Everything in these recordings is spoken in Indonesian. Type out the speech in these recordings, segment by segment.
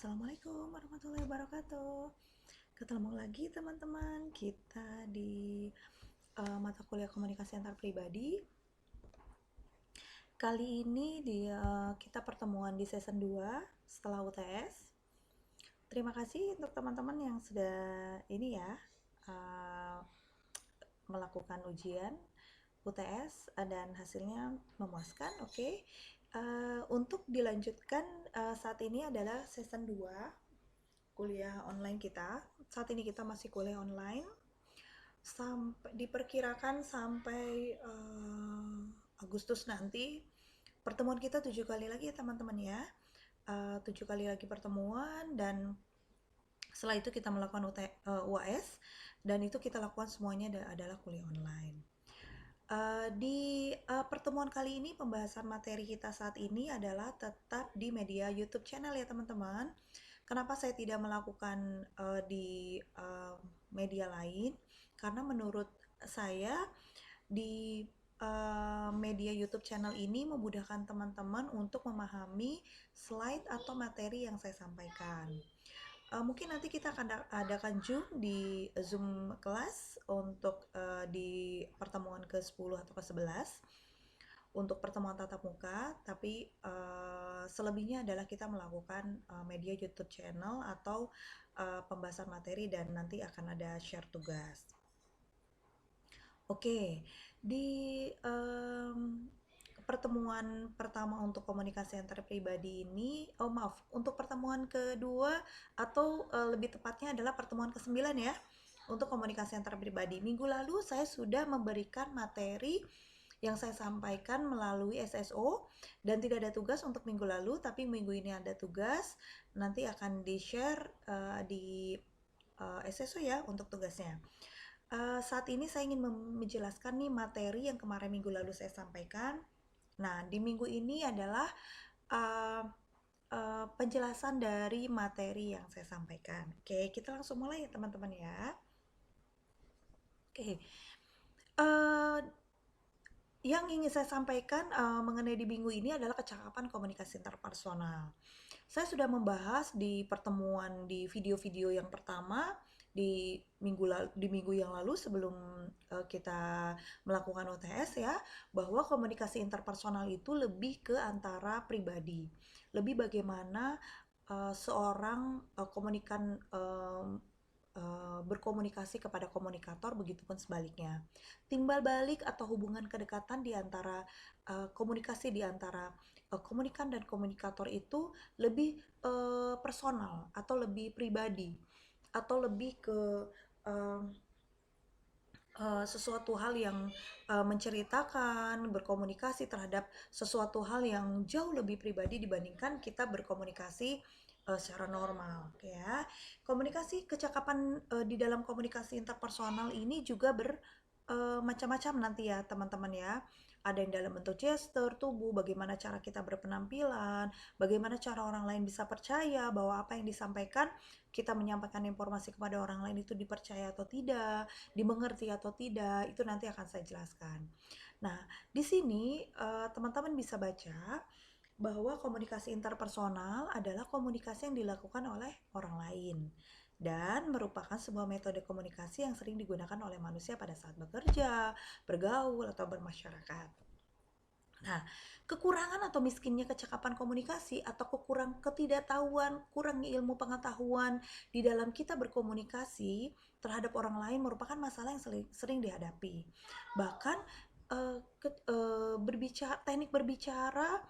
Assalamualaikum warahmatullahi wabarakatuh. Ketemu lagi teman-teman kita di mata kuliah komunikasi antar pribadi. Kali ini kita pertemuan di season 2 setelah UTS. Terima kasih untuk teman-teman yang sudah uh, melakukan ujian UTS dan hasilnya memuaskan. Oke. Untuk dilanjutkan, saat ini adalah season 2 kuliah online kita. Saat ini kita masih kuliah online. Diperkirakan sampai Agustus nanti. Pertemuan kita 7 kali lagi ya teman-teman ya. 7 kali lagi pertemuan, dan setelah itu kita melakukan UAS, dan itu kita lakukan semuanya adalah kuliah online. Di pertemuan kali ini, pembahasan materi kita saat ini adalah tetap di media YouTube channel ya teman-teman. Kenapa saya tidak melakukan di media lain? Karena menurut saya di media YouTube channel ini memudahkan teman-teman untuk memahami slide atau materi yang saya sampaikan. Mungkin nanti kita akan adakan Zoom kelas untuk di pertemuan ke-10 atau ke-11 untuk pertemuan tatap muka, tapi selebihnya adalah kita melakukan media YouTube channel atau pembahasan materi, dan nanti akan ada share tugas. Oke, di pertemuan pertama untuk komunikasi antar pribadi ini, untuk pertemuan kedua atau lebih tepatnya adalah pertemuan ke-9 ya, untuk komunikasi antar pribadi. Minggu lalu saya sudah memberikan materi yang saya sampaikan melalui SSO, dan tidak ada tugas untuk minggu lalu, tapi minggu ini ada tugas, nanti akan di-share di SSO ya untuk tugasnya. Saat ini saya ingin menjelaskan nih materi yang kemarin minggu lalu saya sampaikan. Nah, di minggu ini adalah uh, penjelasan dari materi yang saya sampaikan. Oke, kita langsung mulai ya teman-teman ya. Oke, yang ingin saya sampaikan mengenai di minggu ini adalah kecakapan komunikasi interpersonal. Saya sudah membahas di pertemuan di video-video yang pertama di minggu yang lalu sebelum kita melakukan UTS ya, bahwa komunikasi interpersonal itu lebih ke antara pribadi, lebih bagaimana seorang berkomunikasi kepada komunikator, begitupun sebaliknya. Timbal balik atau hubungan kedekatan di antara komunikasi di antara komunikan dan komunikator itu lebih personal atau lebih pribadi, atau lebih ke uh, sesuatu hal yang menceritakan, berkomunikasi terhadap sesuatu hal yang jauh lebih pribadi dibandingkan kita berkomunikasi secara normal, ya. Kecakapan di dalam komunikasi interpersonal ini juga macam-macam nanti ya teman-teman ya. Ada yang dalam bentuk gesture tubuh, bagaimana cara kita berpenampilan, bagaimana cara orang lain bisa percaya bahwa apa yang disampaikan, kita menyampaikan informasi kepada orang lain itu dipercaya atau tidak, dimengerti atau tidak, itu nanti akan saya jelaskan. Nah, di sini teman-teman bisa baca bahwa komunikasi interpersonal adalah komunikasi yang dilakukan oleh orang lain dan merupakan sebuah metode komunikasi yang sering digunakan oleh manusia pada saat bekerja, bergaul, atau bermasyarakat. Nah, kekurangan atau miskinnya kecakapan komunikasi atau ketidaktahuan, kurangnya ilmu pengetahuan di dalam kita berkomunikasi terhadap orang lain merupakan masalah yang sering dihadapi. Bahkan teknik berbicara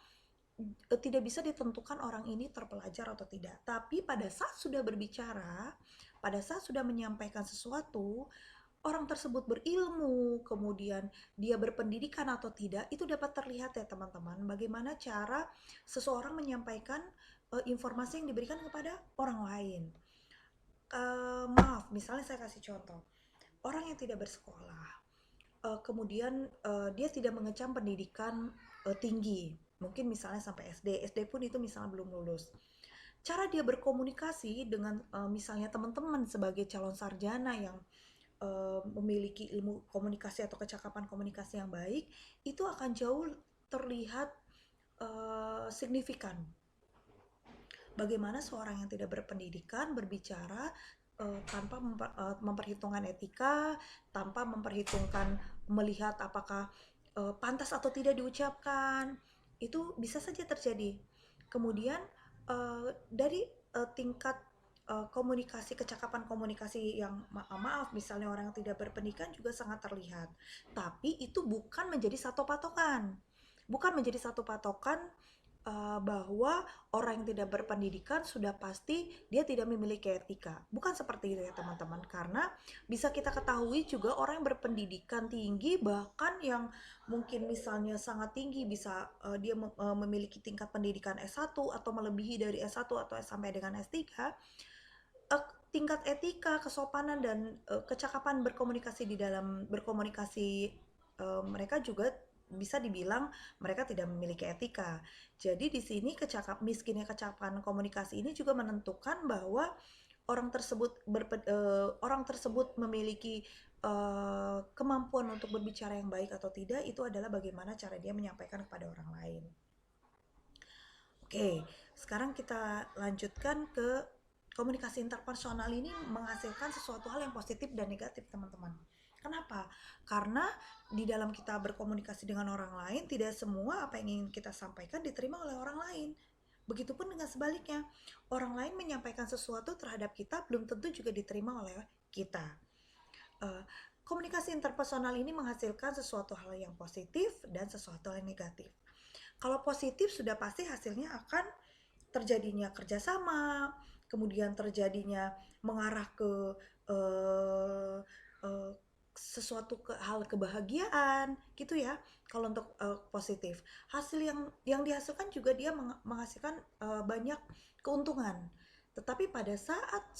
tidak bisa ditentukan orang ini terpelajar atau tidak. Tapi pada saat sudah berbicara, pada saat sudah menyampaikan sesuatu, orang tersebut berilmu, kemudian dia berpendidikan atau tidak, itu dapat terlihat ya teman-teman, bagaimana cara seseorang menyampaikan informasi yang diberikan kepada orang lain. Maaf, misalnya saya kasih contoh. Orang yang tidak bersekolah, kemudian dia tidak mengecam pendidikan tinggi, mungkin misalnya sampai SD pun itu misalnya belum lulus. Cara dia berkomunikasi dengan misalnya teman-teman sebagai calon sarjana yang memiliki ilmu komunikasi atau kecakapan komunikasi yang baik, itu akan jauh terlihat signifikan. Bagaimana seorang yang tidak berpendidikan berbicara tanpa memperhitungkan etika, tanpa memperhitungkan melihat apakah pantas atau tidak diucapkan, itu bisa saja terjadi. Kemudian dari tingkat komunikasi, kecakapan komunikasi yang maaf, misalnya orang yang tidak berpendidikan juga sangat terlihat. Tapi itu bukan menjadi satu patokan. Bukan menjadi satu patokan bahwa orang yang tidak berpendidikan sudah pasti dia tidak memiliki etika. Bukan seperti itu ya teman-teman, karena bisa kita ketahui juga orang yang berpendidikan tinggi, bahkan yang mungkin misalnya sangat tinggi, bisa dia memiliki tingkat pendidikan S1 atau melebihi dari S1 atau sampai dengan S3, tingkat etika, kesopanan dan kecakapan berkomunikasi di dalam berkomunikasi mereka juga bisa dibilang mereka tidak memiliki etika. Jadi di sini miskinnya kecakapan komunikasi ini juga menentukan bahwa orang tersebut memiliki kemampuan untuk berbicara yang baik atau tidak, itu adalah bagaimana cara dia menyampaikan kepada orang lain. Oke, sekarang kita lanjutkan ke komunikasi interpersonal. Ini menghasilkan sesuatu hal yang positif dan negatif, teman-teman. Kenapa? Karena di dalam kita berkomunikasi dengan orang lain, tidak semua apa yang ingin kita sampaikan diterima oleh orang lain. Begitupun dengan sebaliknya, orang lain menyampaikan sesuatu terhadap kita belum tentu juga diterima oleh kita. Komunikasi interpersonal ini menghasilkan sesuatu hal yang positif dan sesuatu hal yang negatif. Kalau positif sudah pasti hasilnya akan terjadinya kerjasama, kemudian terjadinya mengarah ke uh, uh, sesuatu hal kebahagiaan gitu ya. Kalau untuk positif, hasil yang dihasilkan juga dia menghasilkan banyak keuntungan. Tetapi pada saat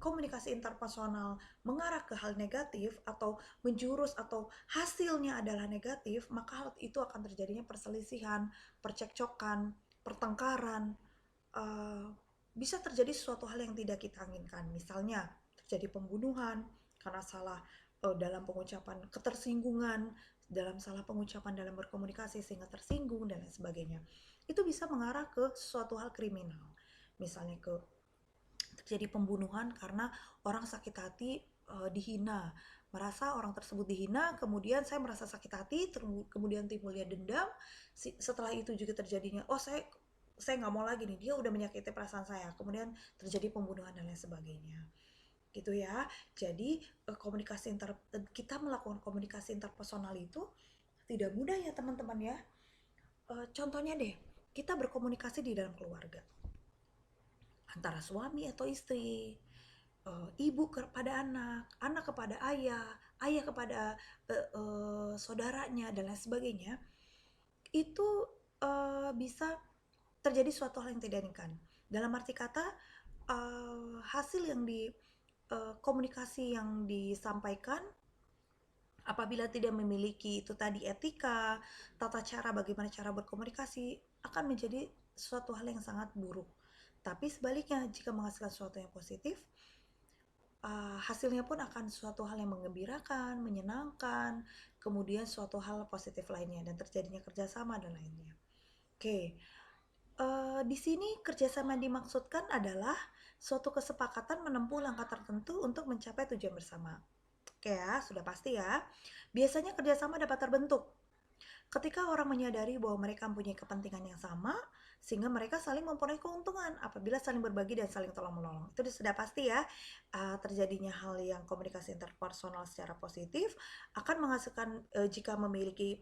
komunikasi interpersonal mengarah ke hal negatif atau menjurus atau hasilnya adalah negatif, maka hal itu akan terjadinya perselisihan, percekcokan, pertengkaran, uh, bisa terjadi sesuatu hal yang tidak kita inginkan. Misalnya terjadi pembunuhan karena salah dalam pengucapan, ketersinggungan dalam salah pengucapan dalam berkomunikasi sehingga tersinggung dan lain sebagainya. Itu bisa mengarah ke sesuatu hal kriminal. Misalnya terjadi pembunuhan karena orang sakit hati, dihina, merasa orang tersebut dihina, kemudian saya merasa sakit hati, kemudian timbulnya dendam, setelah itu juga terjadinya, oh saya nggak mau lagi nih, dia udah menyakiti perasaan saya, kemudian terjadi pembunuhan dan lain sebagainya, gitu ya. Jadi kita melakukan komunikasi interpersonal itu tidak mudah ya teman-teman ya. Contohnya deh, kita berkomunikasi di dalam keluarga antara suami atau istri, ibu kepada anak, anak kepada ayah, ayah kepada saudaranya dan lain sebagainya, itu bisa terjadi suatu hal yang tidak diinginkan. Dalam arti kata, hasil yang komunikasi yang disampaikan apabila tidak memiliki itu tadi etika, tata cara bagaimana cara berkomunikasi, akan menjadi suatu hal yang sangat buruk. Tapi sebaliknya, jika menghasilkan sesuatu yang positif, hasilnya pun akan suatu hal yang menggembirakan, menyenangkan, kemudian suatu hal positif lainnya dan terjadinya kerjasama dan lainnya. Oke, di sini kerjasama yang dimaksudkan adalah suatu kesepakatan menempuh langkah tertentu untuk mencapai tujuan bersama. Oke ya, sudah pasti ya. Biasanya kerjasama dapat terbentuk ketika orang menyadari bahwa mereka mempunyai kepentingan yang sama, sehingga mereka saling mempunyai keuntungan apabila saling berbagi dan saling tolong-menolong. Itu sudah pasti ya, terjadinya hal yang komunikasi interpersonal secara positif akan menghasilkan, jika memiliki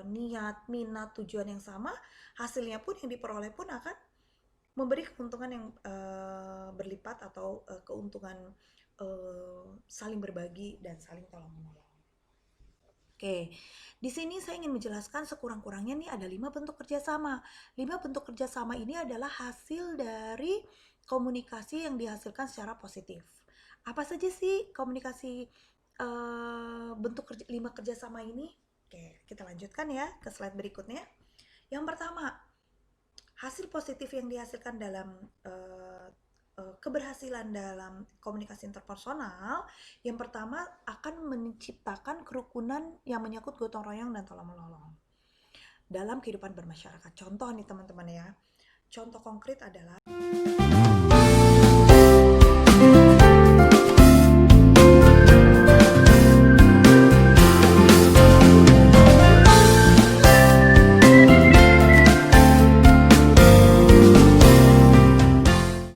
niat, minat, tujuan yang sama, hasilnya pun yang diperoleh pun akan memberi keuntungan yang berlipat atau keuntungan saling berbagi dan saling tolong-menolong. Oke, di sini saya ingin menjelaskan sekurang-kurangnya nih ada 5 bentuk kerjasama. 5 bentuk kerjasama ini adalah hasil dari komunikasi yang dihasilkan secara positif. Apa saja sih komunikasi bentuk 5 kerjasama ini? Oke, kita lanjutkan ya ke slide berikutnya. Yang pertama, hasil positif yang dihasilkan dalam keberhasilan dalam komunikasi interpersonal, yang pertama akan menciptakan kerukunan yang menyangkut gotong royong dan tolong menolong dalam kehidupan bermasyarakat. Contoh nih teman-teman ya, contoh konkret adalah